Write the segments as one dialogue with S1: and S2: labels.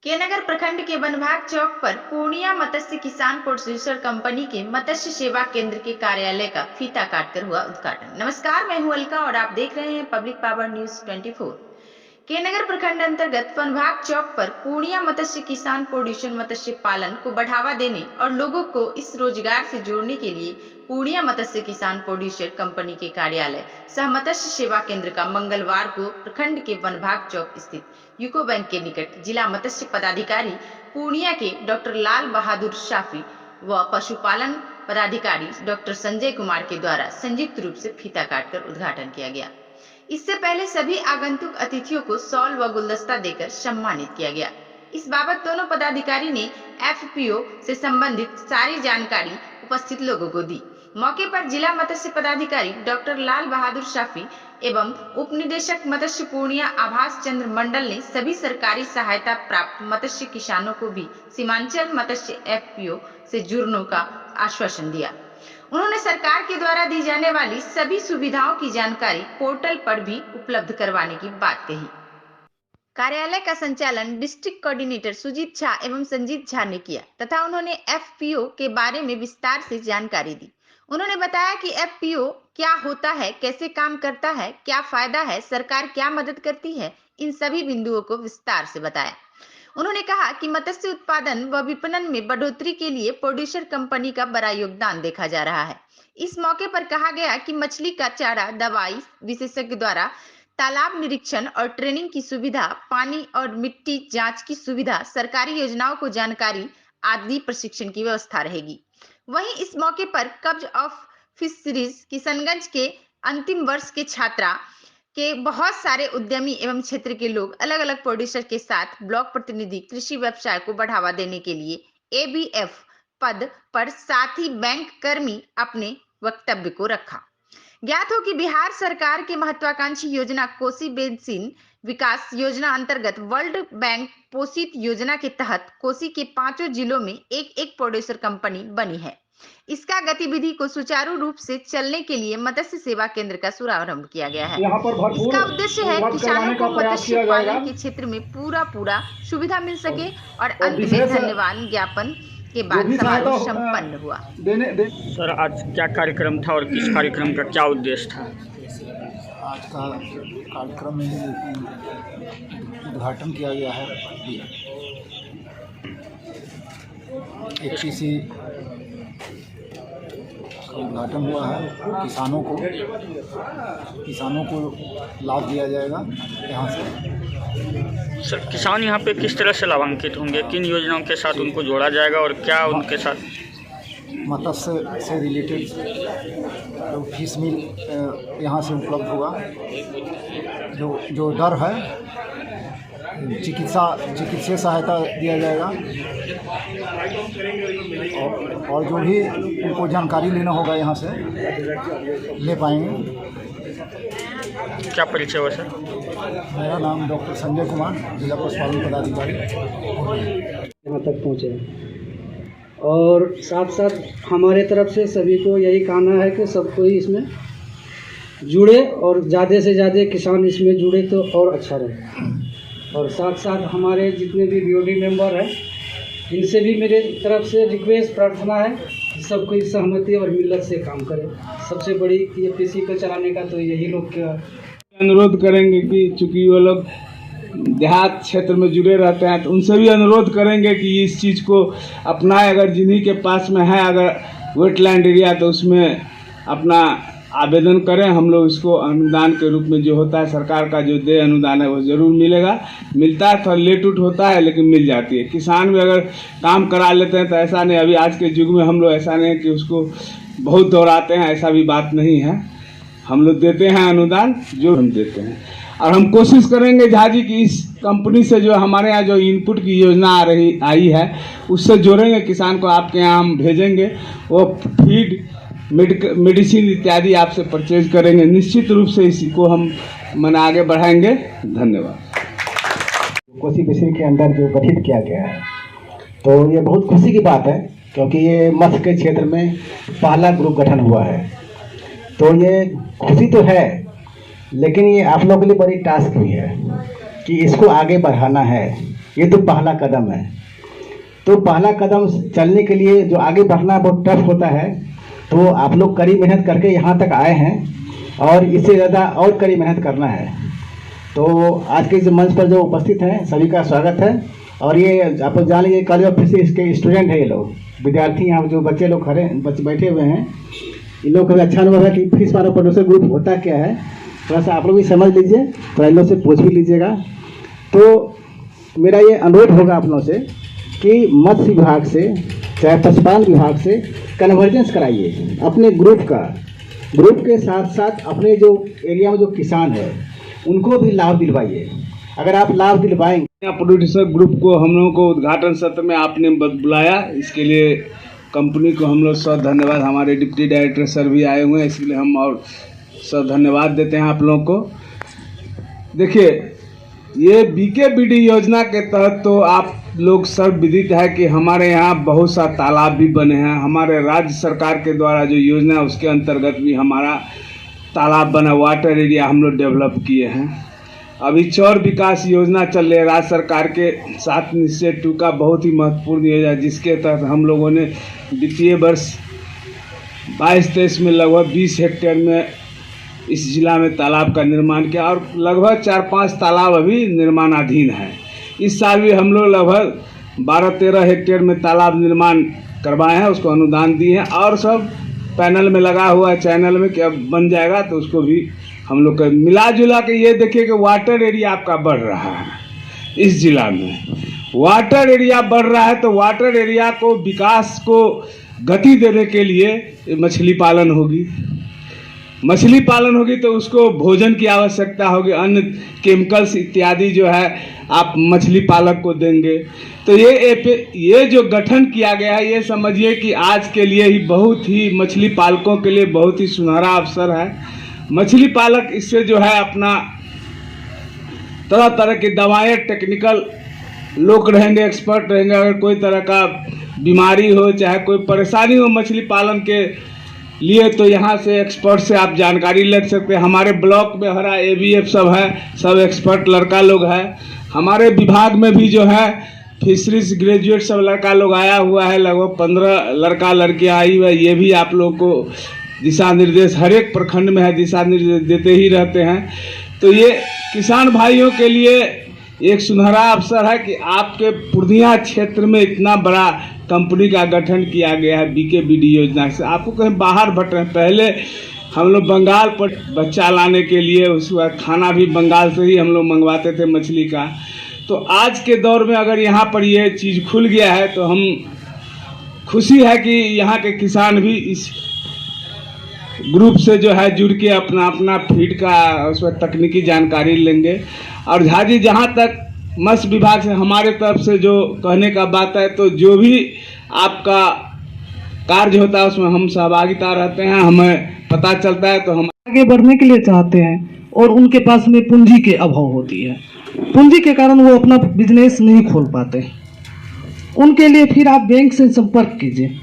S1: केनगर प्रखंड के वनभाग चौक पर पूर्णिया मत्स्य किसान प्रोड्यूसर कंपनी के मत्स्य सेवा केंद्र के कार्यालय का फीता काटकर हुआ उद्घाटन। नमस्कार, मैं हूं अलका और आप देख रहे हैं पब्लिक पावर न्यूज 24। केनगर प्रखंड अंतर्गत वनभाग चौक पर पूर्णिया मत्स्य किसान प्रोड्यूसर मत्स्य पालन को बढ़ावा देने और लोगों को इस रोजगार से जोड़ने के लिए पूर्णिया मत्स्य किसान प्रोड्यूसर कंपनी के कार्यालय सह मत्स्य सेवा केंद्र का मंगलवार को प्रखंड के वनभाग चौक स्थित यूको बैंक के निकट जिला मत्स्य पदाधिकारी पूर्णिया के डॉक्टर लाल बहादुर शाफी व पशुपालन पदाधिकारी डॉक्टर संजय कुमार के द्वारा संयुक्त रूप से फीता काटकर उद्घाटन किया गया। इससे पहले सभी आगंतुक अतिथियों को शॉल व गुलदस्ता देकर सम्मानित किया गया। इस बाबत दोनों पदाधिकारी ने एफपीओ से संबंधित सारी जानकारी उपस्थित लोगों को दी। मौके पर जिला मत्स्य पदाधिकारी डॉक्टर लाल बहादुर शाफी एवं उप निदेशक मत्स्य पूर्णिया आभास चंद्र मंडल ने सभी सरकारी सहायता प्राप्त मत्स्य किसानों को भी सीमांचल मत्स्य एफपीओ से जुड़ने का आश्वासन दिया। उन्होंने सरकार के द्वारा दी जाने वाली सभी सुविधाओं की जानकारी पोर्टल पर भी उपलब्ध करवाने की बात कही। कार्यालय का संचालन डिस्ट्रिक्ट कोऑर्डिनेटर सुजीत झा एवं संजीत झा ने किया तथा उन्होंने एफपीओ के बारे में विस्तार से जानकारी दी। उन्होंने बताया कि एफपीओ क्या होता है, कैसे काम करता है, क्या फायदा है, सरकार क्या मदद करती है, इन सभी बिंदुओं को विस्तार से बताया। उन्होंने कहा कि मत्स्य उत्पादन व विपणन में बढ़ोतरी के लिए प्रोड्यूसर कंपनी का बड़ा योगदान देखा जा रहा है। इस मौके पर कहा गया कि मछली का चारा, दवाई विशेषज्ञ द्वारा तालाब निरीक्षण और ट्रेनिंग की सुविधा, पानी और मिट्टी जांच की सुविधा, सरकारी योजनाओं को जानकारी आदि प्रशिक्षण की व्यवस्था रहेगी। वहीं इस मौके पर कब्ज ऑफ फिशरीज किशनगंज के अंतिम वर्ष के छात्रा के बहुत सारे उद्यमी एवं क्षेत्र के लोग अलग अलग प्रोड्यूसर के साथ ब्लॉक प्रतिनिधि कृषि व्यवसाय को बढ़ावा देने के लिए एबीएफ पद पर साथ ही बैंक कर्मी अपने वक्तव्य को रखा। ज्ञात हो कि बिहार सरकार के महत्वाकांक्षी योजना कोसी बेसिन विकास योजना अंतर्गत वर्ल्ड बैंक पोषित योजना के तहत कोसी के 5 जिलों में एक प्रोड्यूसर कंपनी बनी है। इसका गतिविधि को सुचारू रूप से चलने के लिए मत्स्य सेवा केंद्र का शुभारंभ किया गया है। इसका उद्देश्य है किसानों को मत्स्य पालन के क्षेत्र में पूरा सुविधा मिल सके और अंत में धन्यवाद ज्ञापन के बाद समारोह संपन्न हुआ।
S2: सर, आज क्या कार्यक्रम था और किस कार्यक्रम का क्या उद्देश्य था?
S3: आज का कार्यक्रम में उद्घाटन किया गया है। एक किसी का उद्घाटन हुआ है। किसानों को लाभ दिया जाएगा यहाँ से।
S2: सर, किसान यहाँ पे किस तरह से लाभान्वित होंगे, किन योजनाओं के साथ उनको जोड़ा जाएगा और क्या उनके साथ?
S3: मत्स्य से रिलेटेड जो फिश मिल यहाँ से उपलब्ध होगा। जो दर है चिकित्सीय सहायता दिया जाएगा और जो भी उनको जानकारी लेना होगा यहाँ से ले पाएंगे।
S2: क्या परिचय हुआ सर?
S3: मेरा नाम डॉक्टर संजय कुमार, जिला पशुपालन पदाधिकारी।
S4: यहाँ तक पहुँचे और साथ साथ हमारे तरफ से सभी को यही कहना है कि सब कोई इसमें जुड़े और ज़्यादा से ज़्यादा किसान इसमें जुड़े तो और अच्छा रहे। और साथ साथ हमारे जितने भी बीओडी मेंबर हैं इनसे भी मेरे तरफ से रिक्वेस्ट प्रार्थना है कि सब कोई सहमति और मिलत से काम करें। सबसे बड़ी ये पीसी को चलाने का तो यही लोग क्या
S5: अनुरोध करेंगे कि चूँकि वो लोग देहात क्षेत्र में जुड़े रहते हैं तो उनसे भी अनुरोध करेंगे कि इस चीज़ को अपनाएं। अगर जिन्हीं के पास में है अगर वेटलैंड एरिया तो उसमें अपना आवेदन करें। हम लोग इसको अनुदान के रूप में जो होता है सरकार का जो दे अनुदान है वो ज़रूर मिलता है। थोड़ा लेट उट होता है लेकिन मिल जाती है। किसान भी अगर काम करा लेते हैं तो ऐसा नहीं, अभी आज के युग में हम लोग ऐसा नहीं कि उसको बहुत दौड़ाते हैं, ऐसा भी बात नहीं है। हम लोग देते हैं अनुदान जो हम देते हैं और हम कोशिश करेंगे झा जी की इस कंपनी से जो हमारे यहाँ जो इनपुट की योजना आई है उससे जोड़ेंगे किसान को। आपके यहाँ हम भेजेंगे, वो फीड मेडिसिन इत्यादि आपसे परचेज करेंगे। निश्चित रूप से इसको हम आगे बढ़ाएंगे। धन्यवाद।
S6: कोसी बेसिन के अंदर जो गठित किया गया है तो ये बहुत खुशी की बात है क्योंकि ये मत्स्य के क्षेत्र में पहला ग्रुप गठन हुआ है। तो ये खुशी तो है लेकिन ये आप लोगों के लिए बड़ी टास्क भी है कि इसको आगे बढ़ाना है। ये तो पहला कदम है। तो पहला कदम चलने के लिए जो आगे बढ़ना बहुत टफ होता है, तो आप लोग कड़ी मेहनत करके यहाँ तक आए हैं और इससे ज़्यादा और कड़ी मेहनत करना है। तो आज के इस मंच पर जो उपस्थित हैं सभी का स्वागत है। और ये आप लोग जान लीजिए कॉलेज ऑफ फिजिक्स के स्टूडेंट हैं, ये लोग विद्यार्थी यहाँ जो बच्चे लोग बैठे हुए हैं, इन लोग का भी अच्छा अनुभव है कि फीस मानो प्रोड्यूसर ग्रुप होता क्या है। थोड़ा सा आप लोग भी समझ लीजिए, थोड़ा इन लोग से पूछ भी लीजिएगा। तो मेरा ये अनुरोध होगा आप लोगों से कि मत्स्य विभाग से चाहे पशुपालन विभाग से कन्वर्जेंस कराइए अपने ग्रुप के साथ साथ अपने जो एरिया में जो किसान है उनको भी लाभ दिलवाइए। अगर आप लाभ दिलवाएंगे,
S5: प्रोड्यूसर ग्रुप को हम लोगों को उद्घाटन सत्र में आपने बुलाया, इसके लिए कंपनी को हम लोग सब धन्यवाद, हमारे डिप्टी डायरेक्टर सर भी आए हुए हैं, इसलिए हम और सब धन्यवाद देते हैं आप लोगों को। देखिए, ये BKBD योजना के तहत तो आप लोग सर्वविदित है कि हमारे यहाँ बहुत सा तालाब भी बने हैं। हमारे राज्य सरकार के द्वारा जो योजना है उसके अंतर्गत भी हमारा तालाब बना, वाटर एरिया हम लोग डेवलप किए हैं। अभी चौर विकास योजना चल रही है राज्य सरकार के 7 निश्चय 2 का बहुत ही महत्वपूर्ण योजना, जिसके तहत हम लोगों ने वित्तीय वर्ष 22-23 में लगभग 20 हेक्टेयर में इस जिला में तालाब का निर्माण किया और लगभग 4-5 तालाब अभी निर्माणाधीन है। इस साल भी हम लोग लगभग 12-13 हेक्टेयर में तालाब निर्माण करवाए हैं, उसको अनुदान दिए हैं और सब पैनल में लगा हुआ है चैनल में कि अब बन जाएगा तो उसको भी हम लोग का मिला जुला के ये देखिए कि वाटर एरिया आपका बढ़ रहा है। इस जिला में वाटर एरिया बढ़ रहा है, तो वाटर एरिया को विकास को गति देने के लिए मछली पालन होगी। मछली पालन होगी तो उसको भोजन की आवश्यकता होगी, अन्य केमिकल्स इत्यादि जो है आप मछली पालक को देंगे। तो ये जो गठन किया गया है, ये समझिए कि आज के लिए ही बहुत ही मछली पालकों के लिए बहुत ही सुनहरा अवसर है। मछली पालक इससे जो है अपना तरह तरह की दवाएं, टेक्निकल लोग रहेंगे, एक्सपर्ट रहेंगे। अगर कोई तरह का बीमारी हो, चाहे कोई परेशानी हो मछली पालन के लिए, तो यहाँ से एक्सपर्ट से आप जानकारी ले सकते हैं। हमारे ब्लॉक में हरा AVF सब है, सब एक्सपर्ट लड़का लोग है। हमारे विभाग में भी जो है फिशरीज ग्रेजुएट सब लड़का लोग आया हुआ है, लगभग 15 लड़का लड़कियाँ आई हुआ है। ये भी आप लोग को दिशा निर्देश हर एक प्रखंड में है, दिशा निर्देश देते ही रहते हैं। तो ये किसान भाइयों के लिए एक सुनहरा अवसर है कि आपके पूर्णिया क्षेत्र में इतना बड़ा कंपनी का गठन किया गया है BKBD योजना से। आपको कहीं बाहर भटके, पहले हम लोग बंगाल पर बच्चा लाने के लिए उसके बाद खाना भी बंगाल से ही हम लोग मंगवाते थे मछली का। तो आज के दौर में अगर यहाँ पर ये चीज़ खुल गया है तो हम खुशी है कि यहाँ के किसान भी इस ग्रुप से जो है जुड़ के अपना अपना फीड का उसमें तकनीकी जानकारी लेंगे। और झाजी, जहाँ तक मत्स्य विभाग से हमारे तरफ से जो कहने का बात है, तो जो भी आपका कार्य होता है उसमें हम सहभागिता रहते हैं, हमें पता चलता है तो हम
S4: आगे बढ़ने के लिए चाहते हैं और उनके पास में पूंजी के अभाव होती है। पूंजी के कारण वो अपना बिजनेस नहीं खोल पाते। उनके लिए फिर आप बैंक से संपर्क कीजिए,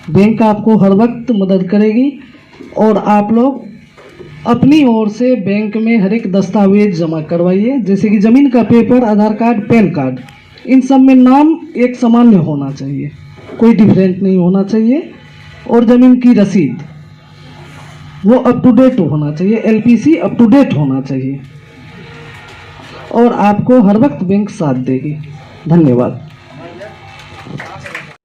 S4: बैंक आपको हर वक्त मदद करेगी और आप लोग अपनी ओर से बैंक में हर एक दस्तावेज जमा करवाइए, जैसे कि ज़मीन का पेपर, आधार कार्ड, पैन कार्ड, इन सब में नाम एक सामान्य होना चाहिए, कोई डिफरेंट नहीं होना चाहिए। और ज़मीन की रसीद वो अप टू डेट होना चाहिए, LPC अप टू डेट होना चाहिए और आपको हर वक्त बैंक साथ देगी। धन्यवाद।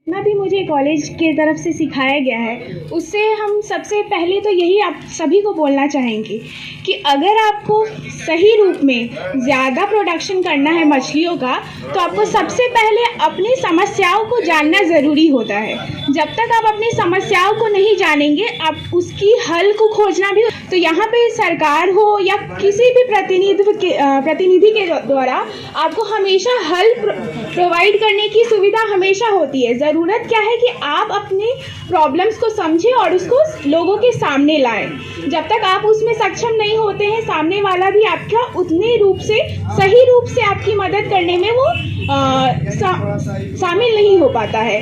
S7: जितना भी मुझे कॉलेज के तरफ से सिखाया गया है उससे हम सबसे पहले तो यही आप सभी को बोलना चाहेंगे कि अगर आपको सही रूप में ज़्यादा प्रोडक्शन करना है मछलियों का, तो आपको सबसे पहले अपनी समस्याओं को जानना ज़रूरी होता है। जब तक आप अपनी समस्याओं को नहीं जानेंगे, आप उसकी हल को खोजना भी। तो यहाँ पे सरकार हो या किसी भी प्रतिनिधि के द्वारा आपको हमेशा हल प्रोवाइड करने की सुविधा हमेशा होती है। ज़रूरत क्या है कि आप अपने प्रॉब्लम्स को समझें और उसको लोगों के सामने लाएं। जब तक आप उसमें सक्षम नहीं होते हैं, सामने वाला भी आपका उतने रूप से सही रूप से आपकी मदद करने में वो शामिल नहीं हो पाता है।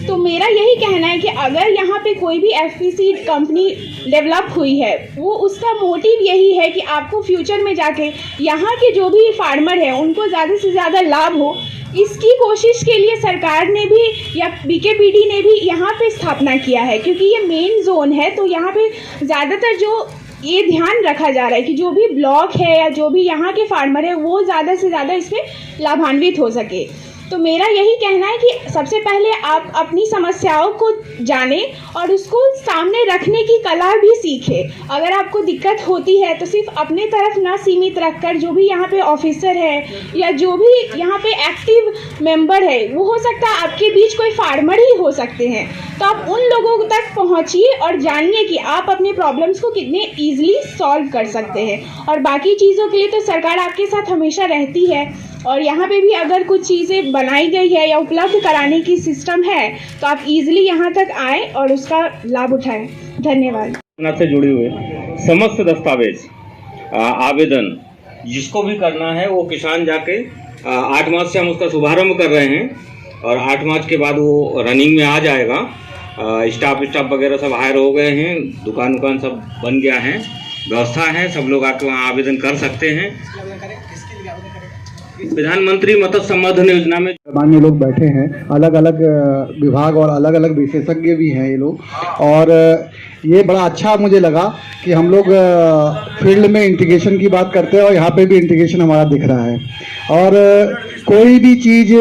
S7: तो मेरा यही कहना है कि अगर यहाँ पे कोई भी एफपीसी कंपनी डेवलप हुई है, वो उसका मोटिव यही है कि आपको फ्यूचर में जाके यहाँ के जो भी फार्मर हैं उनको ज़्यादा से ज़्यादा लाभ हो। इसकी कोशिश के लिए सरकार ने भी या बीकेपीडी ने भी यहाँ पे स्थापना किया है, क्योंकि ये मेन जोन है। तो यहाँ पे ज़्यादातर जो ये ध्यान रखा जा रहा है कि जो भी ब्लॉक है या जो भी यहाँ के फार्मर है वो ज़्यादा से ज़्यादा इसमें लाभान्वित हो सके। तो मेरा यही कहना है कि सबसे पहले आप अपनी समस्याओं को जानें और उसको सामने रखने की कला भी सीखें। अगर आपको दिक्कत होती है तो सिर्फ अपने तरफ ना सीमित रखकर जो भी यहाँ पे ऑफिसर है या जो भी यहाँ पे एक्टिव मेंबर है, वो हो सकता है आपके बीच कोई फार्मर ही हो सकते हैं, तो आप उन लोगों तक पहुँचिए और जानिए कि आप अपने प्रॉब्लम्स को कितने ईजिली सॉल्व कर सकते हैं। और बाकी चीज़ों के लिए तो सरकार आपके साथ हमेशा रहती है, और यहाँ पे भी अगर कुछ चीज़ें बनाई गई है या उपलब्ध कराने की सिस्टम है तो आप इजीली यहाँ तक आए और उसका लाभ उठाएं। धन्यवाद।
S8: से जुड़े हुए समस्त दस्तावेज आवेदन जिसको भी करना है वो किसान जाके 8 मार्च से हम उसका शुभारंभ कर रहे हैं और 8 मार्च के बाद वो रनिंग में आ जाएगा। स्टाफ वगैरह सब हायर हो गए हैं, दुकान सब बन गया है, व्यवस्था है, सब लोग आके वहाँ आवेदन कर सकते हैं। प्रधानमंत्री मत्स्य संवर्धन योजना में
S6: माननीय लोग बैठे हैं, अलग अलग विभाग और अलग अलग विशेषज्ञ भी हैं ये लोग, और ये बड़ा अच्छा मुझे लगा कि हम लोग फील्ड में इंटीग्रेशन की बात करते हैं और यहाँ पे भी इंटीग्रेशन हमारा दिख रहा है। और कोई भी चीज़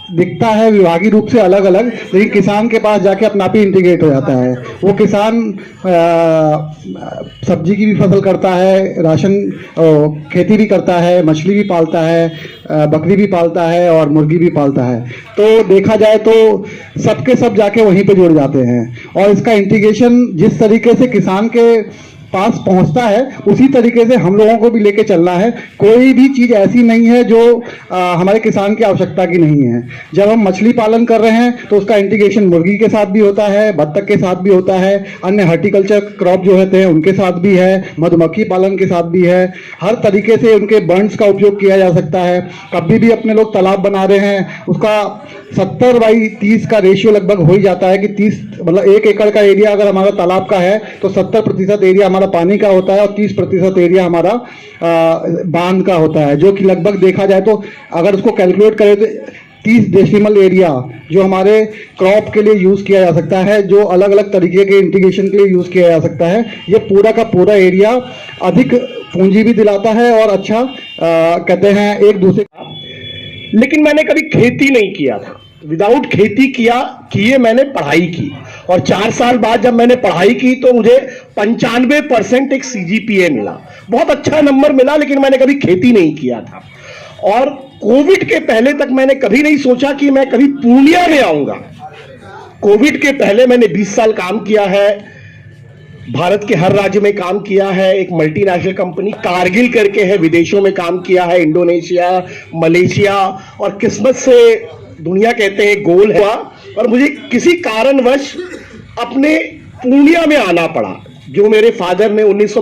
S6: दिखता है विभागीय रूप से अलग अलग, लेकिन किसान के पास जाके अपना आप ही इंटीग्रेट हो जाता है। वो किसान सब्जी की भी फसल करता है, राशन खेती भी करता है, मछली भी पालता है, बकरी भी पालता है और मुर्गी भी पालता है। तो देखा जाए तो सबके सब जाके वहीं पे जुड़ जाते हैं, और इसका इंटीग्रेशन जिस तरीके से किसान के पास पहुंचता है उसी तरीके से हम लोगों को भी लेके चलना है। कोई भी चीज़ ऐसी नहीं है जो हमारे किसान की आवश्यकता की नहीं है। जब हम मछली पालन कर रहे हैं तो उसका इंटीग्रेशन मुर्गी के साथ भी होता है, बत्तख के साथ भी होता है, अन्य हॉर्टिकल्चर क्रॉप जो होते हैं उनके साथ भी है, मधुमक्खी पालन के साथ भी है। हर तरीके से उनके बर्ड्स का उपयोग किया जा सकता है। कभी भी अपने लोग तालाब बना रहे हैं, उसका 70/30 का रेशियो लगभग हो ही जाता है कि 30 मतलब 1 एकड़ का एरिया अगर हमारा तालाब का है तो 70% एरिया हमारा पानी का होता है और 30% एरिया हमारा बांध का होता है, जो कि लगभग देखा जाए तो अगर उसको कैलकुलेट करें तो 30 डेसिमल एरिया जो हमारे क्रॉप के लिए यूज़ किया जा सकता है, जो अलग अलग तरीके के इंटीग्रेशन के लिए यूज़ किया जा सकता है। ये पूरा का पूरा एरिया अधिक पूंजी भी दिलाता है और अच्छा कहते हैं एक दूसरे।
S9: लेकिन मैंने कभी खेती नहीं किया था, विदाउट खेती किए मैंने पढ़ाई की, और 4 साल बाद जब मैंने पढ़ाई की तो मुझे 95% एक CGPA मिला, बहुत अच्छा नंबर मिला, लेकिन मैंने कभी खेती नहीं किया था। और कोविड के पहले तक मैंने कभी नहीं सोचा कि मैं कभी पूर्णिया में आऊंगा। कोविड के पहले मैंने 20 साल काम किया है, भारत के हर राज्य में काम किया है। एक मल्टीनेशनल कंपनी कारगिल करके है, विदेशों में काम किया है, इंडोनेशिया, मलेशिया, और किस्मत से दुनिया कहते हैं गोल हुआ, और मुझे किसी कारणवश अपने पूर्णिया में आना पड़ा। जो मेरे फादर ने 19